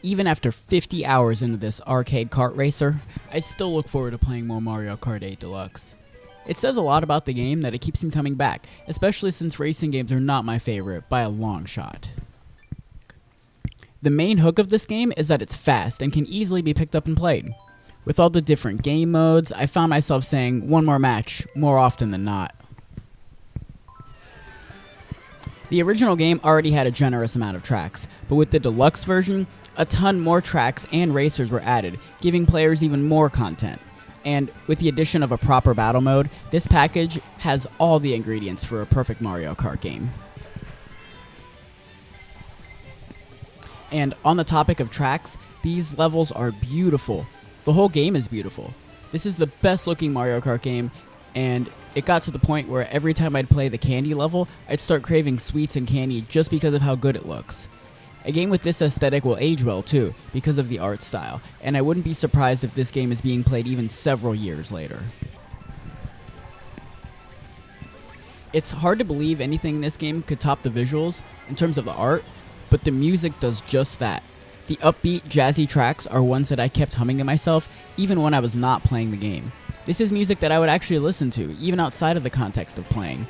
Even after 50 hours into this arcade kart racer, I still look forward to playing more Mario Kart 8 Deluxe. It says a lot about the game that it keeps me coming back, especially since racing games are not my favorite by a long shot. The main hook of this game is that it's fast and can easily be picked up and played. With all the different game modes, I found myself saying one more match more often than not. The original game already had a generous amount of tracks, but with the deluxe version, a ton more tracks and racers were added, giving players even more content. And with the addition of a proper battle mode, this package has all the ingredients for a perfect Mario Kart game. And on the topic of tracks, these levels are beautiful. The whole game is beautiful. This is the best looking Mario Kart game, and it got to the point where every time I'd play the candy level, I'd start craving sweets and candy just because of how good it looks. A game with this aesthetic will age well too, because of the art style, and I wouldn't be surprised if this game is being played even several years later. It's hard to believe anything in this game could top the visuals in terms of the art, but the music does just that. The upbeat, jazzy tracks are ones that I kept humming to myself even when I was not playing the game. This is music that I would actually listen to, even outside of the context of playing.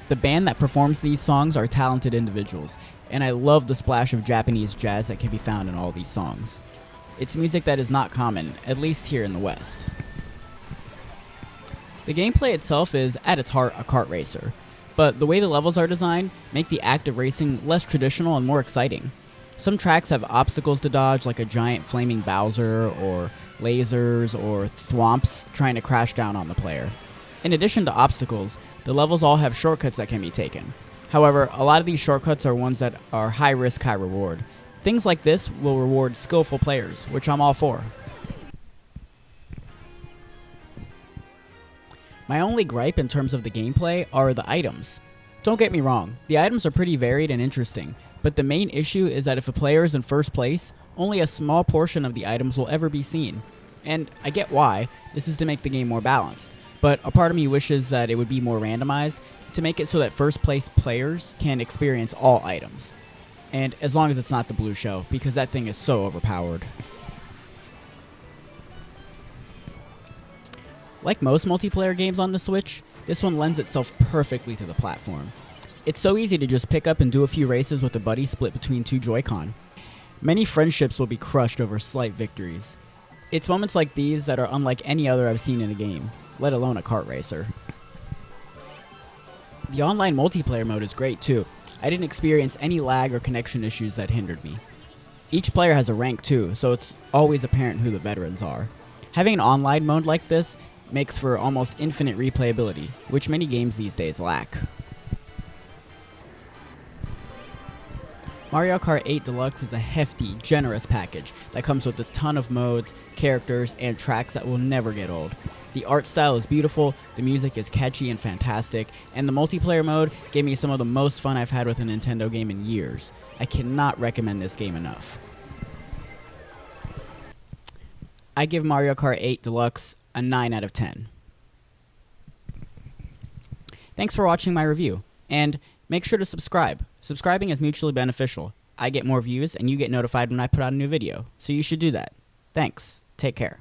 The band that performs these songs are talented individuals, and I love the splash of Japanese jazz that can be found in all these songs. It's music that is not common, at least here in the West. The gameplay itself is, at its heart, a kart racer, but the way the levels are designed make the act of racing less traditional and more exciting. Some tracks have obstacles to dodge, like a giant flaming Bowser, or lasers, or thwomps trying to crash down on the player. In addition to obstacles, the levels all have shortcuts that can be taken. However, a lot of these shortcuts are ones that are high risk, high reward. Things like this will reward skillful players, which I'm all for. My only gripe in terms of the gameplay are the items. Don't get me wrong, the items are pretty varied and interesting, but the main issue is that if a player is in first place, only a small portion of the items will ever be seen. And I get why, this is to make the game more balanced, but a part of me wishes that it would be more randomized to make it so that first place players can experience all items. And as long as it's not the blue shell, because that thing is so overpowered. Like most multiplayer games on the Switch, this one lends itself perfectly to the platform. It's so easy to just pick up and do a few races with a buddy split between two Joy-Con. Many friendships will be crushed over slight victories. It's moments like these that are unlike any other I've seen in a game, let alone a kart racer. The online multiplayer mode is great too. I didn't experience any lag or connection issues that hindered me. Each player has a rank too, so it's always apparent who the veterans are. Having an online mode like this makes for almost infinite replayability, which many games these days lack. Mario Kart 8 Deluxe is a hefty, generous package that comes with a ton of modes, characters, and tracks that will never get old. The art style is beautiful, the music is catchy and fantastic, and the multiplayer mode gave me some of the most fun I've had with a Nintendo game in years. I cannot recommend this game enough. I give Mario Kart 8 Deluxe a 9 out of 10. Thanks for watching my review, and make sure to subscribe. Subscribing is mutually beneficial. I get more views and you get notified when I put out a new video, so you should do that. Thanks. Take care.